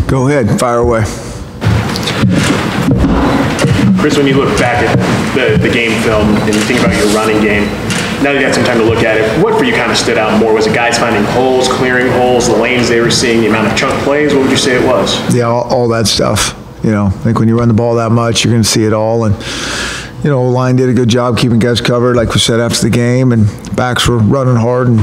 Go ahead, fire away. Chris, when you look back at the game film and you think about your running game, now that you had some time to look at it, what for you kind of stood out more? Was it guys finding holes, clearing holes, the lanes they were seeing, the amount of chunk plays? What would you say it was? Yeah, all that stuff. You know, I think when you run the ball that much, you're going to see it all. And, you know, O-line did a good job keeping guys covered, like we said after the game, and backs were running hard and,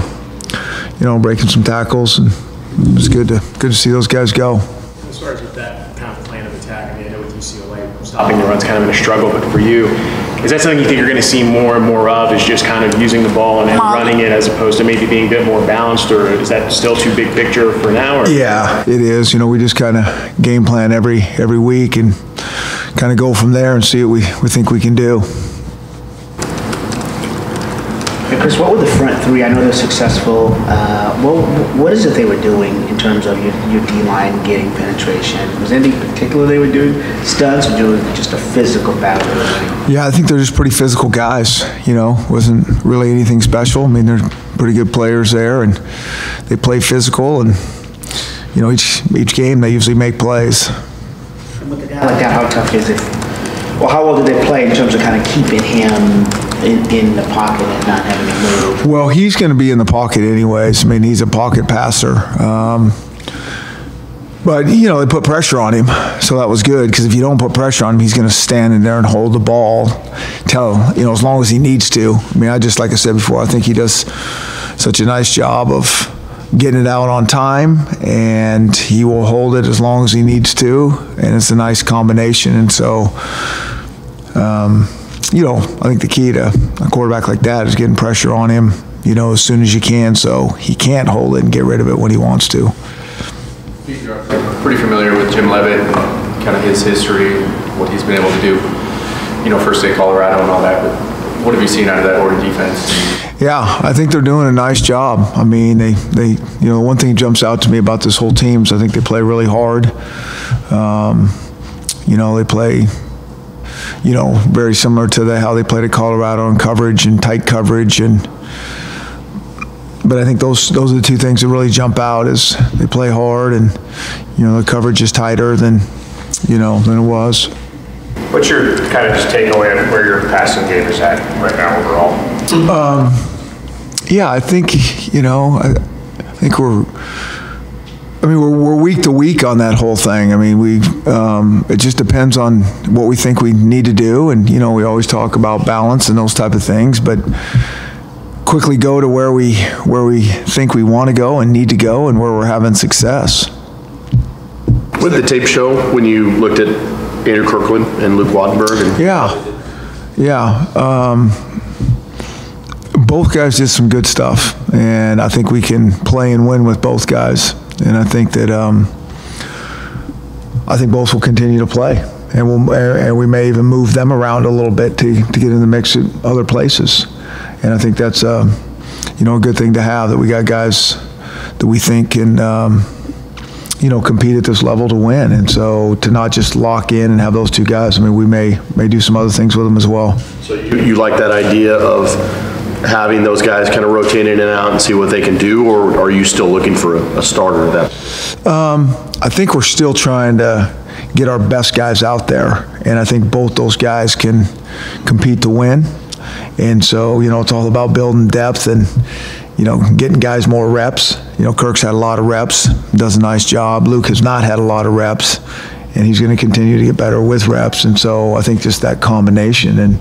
you know, breaking some tackles. And it was good to see those guys go. As far as with that kind of plan of attack, I mean, I know with UCLA, stopping the run's kind of been a struggle, but for you, is that something you think you're going to see more and more of, is just kind of using the ball and running it as opposed to maybe being a bit more balanced, or is that still too big picture for now? Or? Yeah, it is. You know, we just kind of game plan every week and kind of go from there and see what we think we can do. Hey Chris, what were the front three? I know they're successful. What is it they were doing in terms of your D-line getting penetration? Was there anything particular they were doing? Stunts, or doing just a physical battle? Yeah, I think they're just pretty physical guys. You know, wasn't really anything special. I mean, they're pretty good players there, and they play physical. And you know, each game they usually make plays. And with a guy like that, how tough is it? Well, how well did they play in terms of kind of keeping him in the pocket and not having to move? Well, he's going to be in the pocket anyways. I mean, he's a pocket passer. But, you know, they put pressure on him, so that was good, because if you don't put pressure on him, he's going to stand in there and hold the ball as long as he needs to. I mean, like I said before, I think he does such a nice job of getting it out on time, and he will hold it as long as he needs to, and it's a nice combination. And so, you know, I think the key to a quarterback like that is getting pressure on him, you know, as soon as you can, so he can't hold it and get rid of it when he wants to. You're pretty familiar with Jim Leavitt, kind of his history, what he's been able to do, you know, First State Colorado and all that, but what have you seen out of that Oregon defense? Yeah, I think they're doing a nice job. I mean, they you know, one thing that jumps out to me about this whole team is I think they play really hard. You know, they play, you know, very similar to how they played at Colorado in coverage and tight coverage, but I think those are the two things that really jump out, is they play hard, and you know, the coverage is tighter than it was. What's your kind of just takeaway of where your passing game is at right now overall? Yeah, I think, you know, I think we're week to week on that whole thing. I mean, it just depends on what we think we need to do, and you know, we always talk about balance and those type of things, but quickly go to where we think we want to go and need to go, and where we're having success. What did the tape show when you looked at Andrew Kirkland and Luke Wattenberg? Both guys did some good stuff, and I think we can play and win with both guys. And I think that both will continue to play, and we may even move them around a little bit to get in the mix at other places. And I think that's a good thing to have, that we got guys that we think can compete at this level to win. And so to not just lock in and have those two guys, I mean, we may do some other things with them as well. So you like that idea of having those guys kind of rotate in and out and see what they can do, or are you still looking for a starter? I think we're still trying to get our best guys out there, and I think both those guys can compete to win. And so, you know, it's all about building depth and, you know, getting guys more reps. You know, Kirk's had a lot of reps, does a nice job. Luke has not had a lot of reps, and he's going to continue to get better with reps. And so I think just that combination, and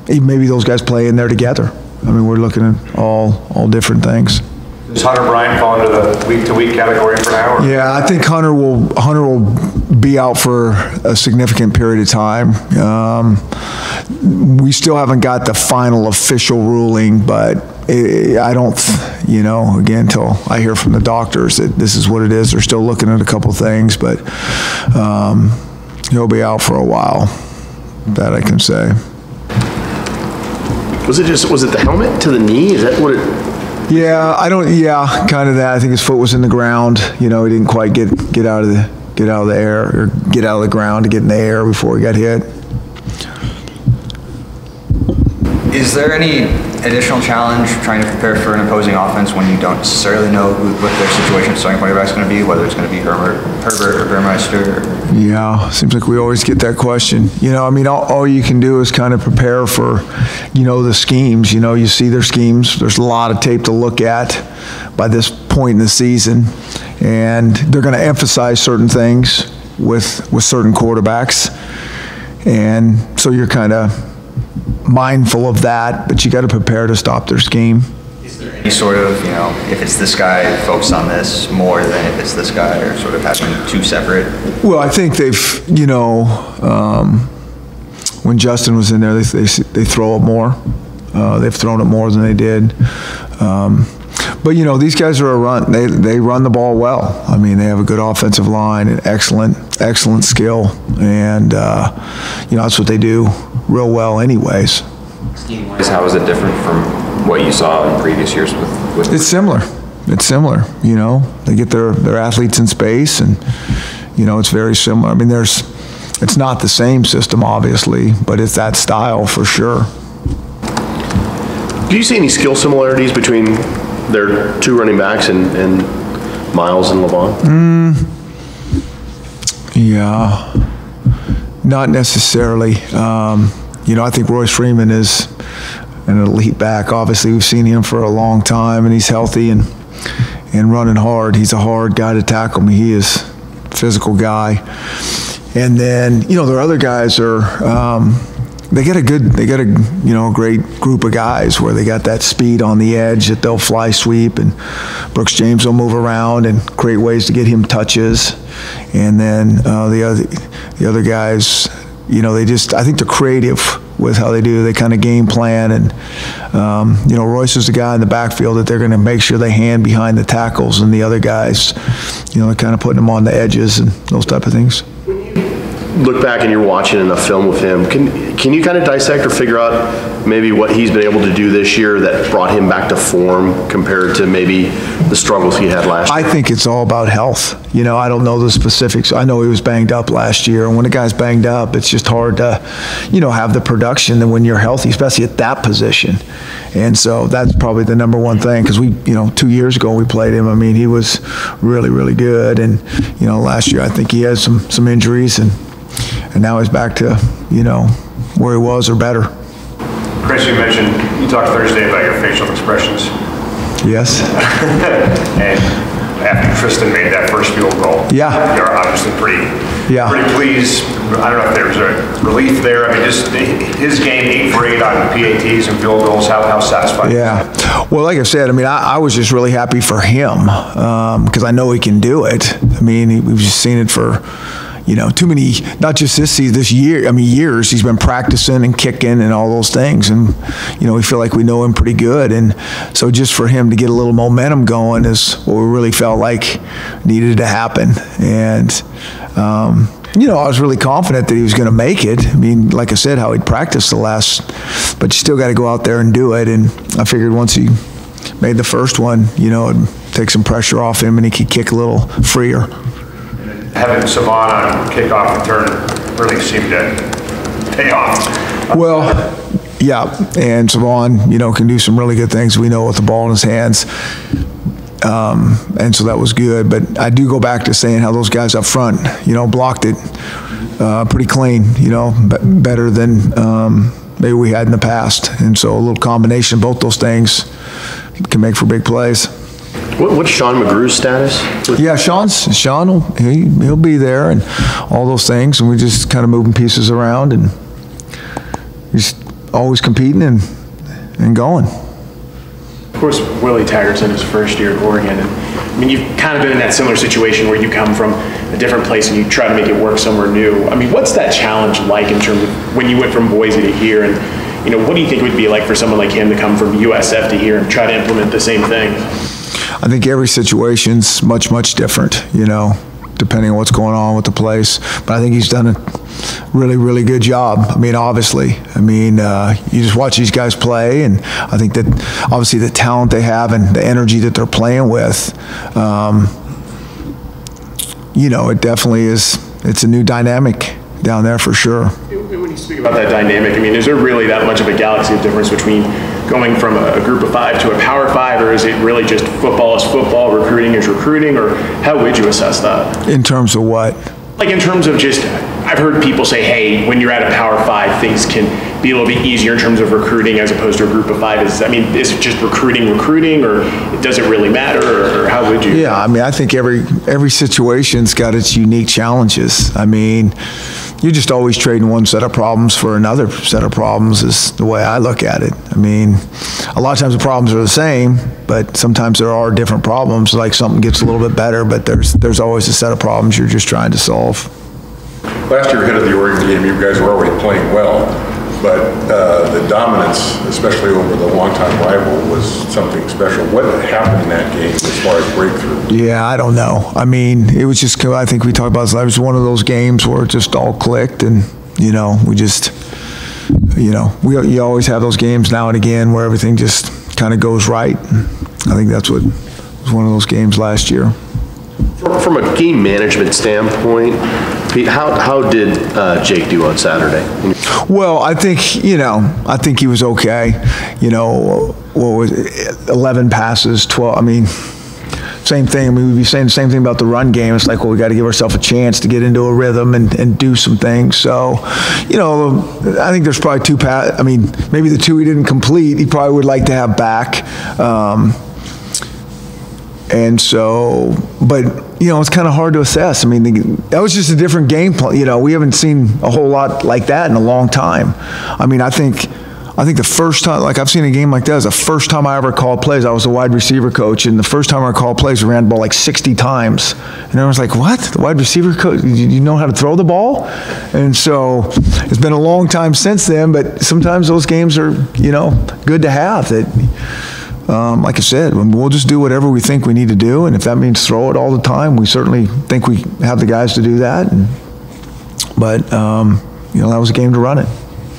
even maybe those guys play in there together. I mean, we're looking at all different things. Does Hunter Bryant fall into the week-to-week category for now? Or? Yeah, I think Hunter will be out for a significant period of time. We still haven't got the final official ruling, but I don't, you know, again, until I hear from the doctors that this is what it is. They're still looking at a couple things, but he'll be out for a while. That I can say. Was it the helmet to the knee? Is that what it? Yeah, kind of that. I think his foot was in the ground. You know, he didn't quite get out of the air, or get out of the ground to get in the air before he got hit. Is there any additional challenge trying to prepare for an opposing offense when you don't necessarily know what their situation starting quarterback's going to be, whether it's going to be Herbert or Burmeister? Yeah, seems like we always get that question. You know, I mean, all you can do is kind of prepare for, you know, the schemes. You know, you see their schemes. There's a lot of tape to look at by this point in the season, and they're going to emphasize certain things with certain quarterbacks, and so you're kind of mindful of that, but you got to prepare to stop their scheme. Is there any sort of, you know, if it's this guy, focus on this more than if it's this guy, or sort of having two separate? Well, I think they've, you know, when Justin was in there, they throw it more. They've thrown it more than they did. But, you know, these guys are a run. They run the ball well. I mean, they have a good offensive line and excellent skill. And, you know, that's what they do real well anyways. How is it different from what you saw in previous years with It's similar. It's similar, you know. They get their athletes in space, and, you know, it's very similar. I mean, it's not the same system, obviously, but it's that style for sure. Do you see any skill similarities between their two running backs and Miles and Levon? Yeah, not necessarily. You know, I think Royce Freeman is an elite back. Obviously, we've seen him for a long time, and he's healthy and running hard. He's a hard guy to tackle. I mean, he is a physical guy. And then, you know, their other guys are, they got a you know, great group of guys where they got that speed on the edge that they'll fly sweep, and Brooks James will move around and create ways to get him touches. And then the other guys, you know, I think they're creative with how they do. They kind of game plan, and you know, Royce is the guy in the backfield that they're going to make sure they hand behind the tackles, and the other guys, you know, they're kind of putting them on the edges and those type of things. Look back and you're watching enough film with him, can you kind of dissect or figure out maybe what he's been able to do this year that brought him back to form compared to maybe the struggles he had last year? I think it's all about health. You know, I don't know the specifics. I know he was banged up last year, and when a guy's banged up, it's just hard to, you know, have the production that when you're healthy, especially at that position. And so that's probably the number one thing, because we, you know, 2 years ago we played him. I mean, he was really, really good, and, you know, last year I think he had some injuries, and now he's back to, you know, where he was or better. Chris, you talked Thursday about your facial expressions. Yes. And after Tristan made that first field goal, yeah, you're obviously pretty pleased. I don't know if there's a relief there. I mean, just his game, 8 for 8 on PATs and field goals. How satisfying? Yeah. Well, like I said, I mean, I was just really happy for him because I know he can do it. I mean, we've just seen it for, you know, too many, not just this season, this year, I mean, years, he's been practicing and kicking and all those things. And, you know, we feel like we know him pretty good. And so just for him to get a little momentum going is what we really felt like needed to happen. And, you know, I was really confident that he was going to make it. I mean, like I said, how he'd practiced but you still got to go out there and do it. And I figured once he made the first one, you know, it'd take some pressure off him and he could kick a little freer. Having Savon on kickoff return really seemed to pay off. Well, yeah, and Savon, you know, can do some really good things, we know, with the ball in his hands. And so that was good. But I do go back to saying how those guys up front, you know, blocked it pretty clean, you know, better than maybe we had in the past. And so a little combination of both those things can make for big plays. What's Sean McGrew's status? Yeah, Sean, he'll be there and all those things, and we just kind of moving pieces around, and he's always competing and going. Of course, Willie Taggart's in his first year at Oregon, and I mean, you've kind of been in that similar situation where you come from a different place and you try to make it work somewhere new. I mean, what's that challenge like in terms of when you went from Boise to here, and, you know, what do you think it would be like for someone like him to come from USF to here and try to implement the same thing? I think every situation's much, much different, you know, depending on what's going on with the place. But I think he's done a really, really good job. I mean, obviously. I mean, you just watch these guys play, and I think that obviously the talent they have and the energy that they're playing with, you know, it definitely is, it's a new dynamic down there for sure. When you speak about that dynamic, I mean, is there really that much of a galaxy of difference between going from a group of 5 to a power 5, or is it really just football is football, recruiting is recruiting, or how would you assess that? In terms of what? Like in terms of just, I've heard people say, hey, when you're at a power 5, things can be a little bit easier in terms of recruiting as opposed to a group of 5. Is it just recruiting, or does it really matter, or how would you? Yeah, I mean, I think every situation's got its unique challenges. I mean, you're just always trading one set of problems for another set of problems is the way I look at it. I mean, a lot of times the problems are the same, but sometimes there are different problems, like something gets a little bit better, but there's always a set of problems you're just trying to solve. Last year ahead of the Oregon game, you guys were already playing well, but the dominance, especially over the longtime rival, was something special. What happened in that game as far as breakthrough? Yeah, I don't know. I mean, it was just, I think we talked about this, it was one of those games where it just all clicked, and, we just, you always have those games now and again where everything just kind of goes right. I think that's what was one of those games last year. From a game management standpoint, Pete, how did Jake do on Saturday? Well, I think he was okay. What was it, 11 passes, 12. I mean, same thing. I mean, we'd be saying the same thing about the run game. It's like, well, we got to give ourselves a chance to get into a rhythm and do some things. So, I think there's probably maybe the 2 he didn't complete, he probably would like to have back. And so, but, it's kind of hard to assess. I mean, that was just a different game plan. We haven't seen a whole lot like that in a long time. I mean, I think the first time, like I've seen a game like that, is the first time I ever called plays. I was a wide receiver coach, and the first time I called plays, we ran the ball like 60 times. And everyone's like, what? The wide receiver coach? You know how to throw the ball? And so it's been a long time since then, but sometimes those games are, good to have that. Like I said, we'll just do whatever we think we need to do, and if that means throw it all the time, we certainly think we have the guys to do that. But that was a game to run it.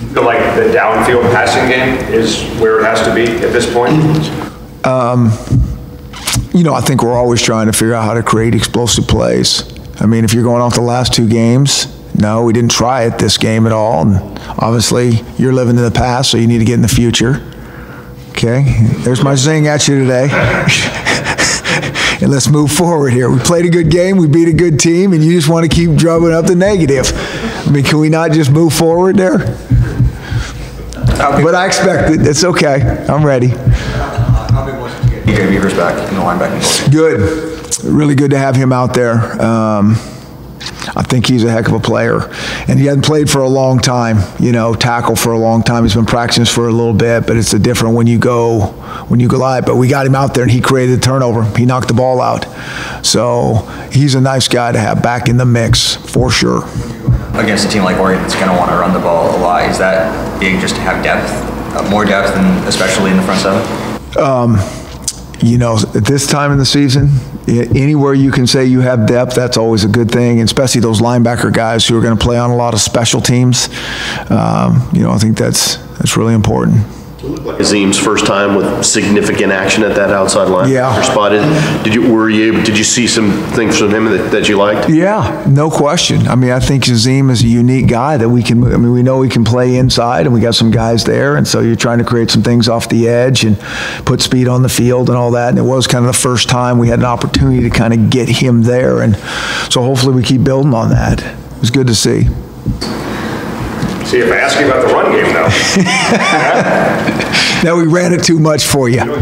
You feel like the downfield passing game is where it has to be at this point? I think we're always trying to figure out how to create explosive plays. I mean, if you're going off the last 2 games, no, we didn't try it this game at all. And obviously, you're living in the past, so you need to get in the future. Okay, there's my zing at you today. And let's move forward here. We played a good game, we beat a good team, and you just want to keep drumming up the negative. I mean, can we not just move forward there? But I expect it. It's okay. I'm ready. How big was it to get DJ Beavers back in the linebacking? Good. Really good to have him out there. I think he's a heck of a player, and he hadn't played for a long time, tackle for a long time. He's been practicing for a little bit, but it's a different when you go live. But we got him out there, and he created the turnover. He knocked the ball out. So he's a nice guy to have back in the mix, for sure. Against a team like Oregon that's going to want to run the ball a lot, is that big just to have depth, more depth, and especially in the front 7? At this time in the season, anywhere you can say you have depth, that's always a good thing, and especially those linebacker guys who are going to play on a lot of special teams. I think that's really important. Azim's first time with significant action at that outside line. Yeah. You're spotted. Did you see some things from him that you liked? Yeah, no question. I mean, I think Azim is a unique guy that we know he can play inside, and we got some guys there, and so you're trying to create some things off the edge and put speed on the field and all that, and it was kind of the first time we had an opportunity to kind of get him there, and so hopefully we keep building on that. It was good to see. See, if I ask you about the run game, though. Now we ran it too much for you. What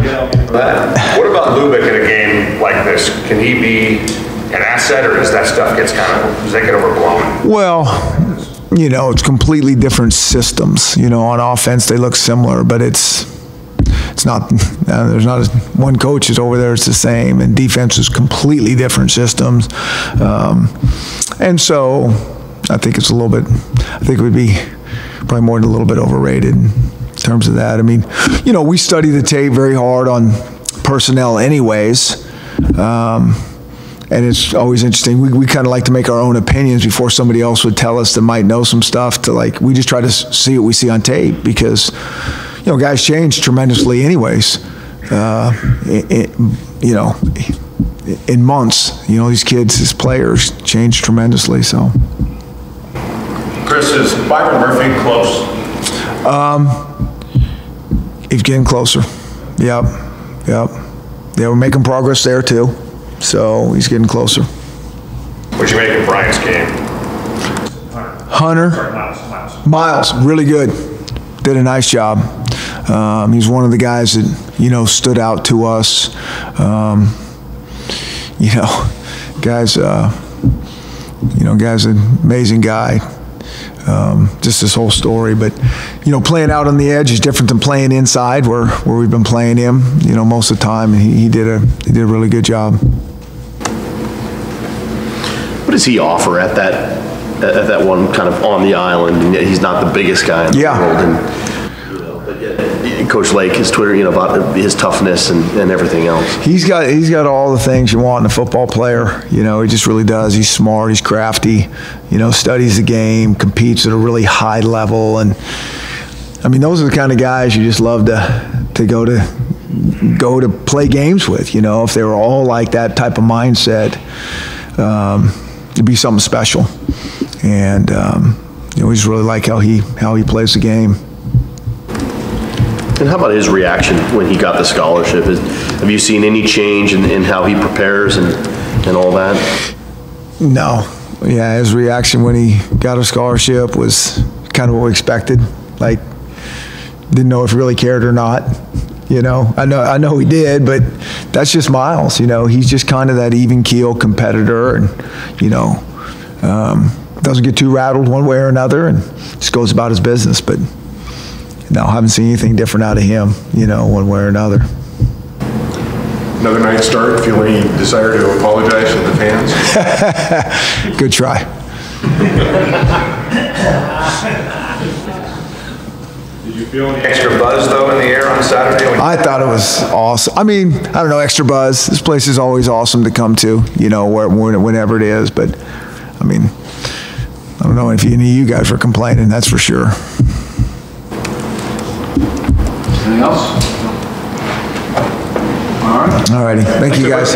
about Lubick in a game like this? Can he be an asset, or does that stuff does that get overblown? Well, it's completely different systems. On offense, they look similar, but it's not, there's not one coach is over there, it's the same, and defense is completely different systems. And so I think it would be probably more than a little bit overrated in terms of that. I mean, we study the tape very hard on personnel anyways, and it's always interesting. We kind of like to make our own opinions before somebody else would tell us that might know some stuff. We just try to see what we see on tape because, guys change tremendously anyways. In months, these kids, these players change tremendously, so. Chris, is Byron Murphy close? He's getting closer. Yep. They were making progress there too. So he's getting closer. What'd you make of Bryant's game? Hunter. Miles, really good. Did a nice job. He's one of the guys that, you know, stood out to us. You know, guy's an amazing guy. Just this whole story, but you know, playing out on the edge is different than playing inside, where we've been playing him, you know, most of the time, and he did a really good job. What does he offer at that one kind of on the island? And yet he's not the biggest guy in the world. And, you know, but yet, Coach Lake, his Twitter, you know, about his toughness and everything else. He's got all the things you want in a football player. You know, he just really does. He's smart. He's crafty. You know, studies the game, competes at a really high level, and I mean, those are the kind of guys you just love to go to play games with. You know, if they were all like that type of mindset, it'd be something special. And you know, we just really like how he plays the game. And how about his reaction when he got the scholarship? Have you seen any change in how he prepares and all that? No. Yeah, his reaction when he got a scholarship was kind of what we expected. Like, didn't know if he really cared or not. You know, I know he did, but that's just Miles. You know, he's just kind of that even keel competitor, and you know, doesn't get too rattled one way or another, and just goes about his business. But no, I haven't seen anything different out of him. You know, one way or another. Another nice start. Feel any desire to apologize to the fans? Good try. Did you feel any extra buzz, though, in the air on Saturday? I thought it was awesome. I mean, I don't know, extra buzz. This place is always awesome to come to, you know, whenever it is. But, I mean, I don't know if any of you guys were complaining, that's for sure. Anything else? All right. All righty. Thank you, guys.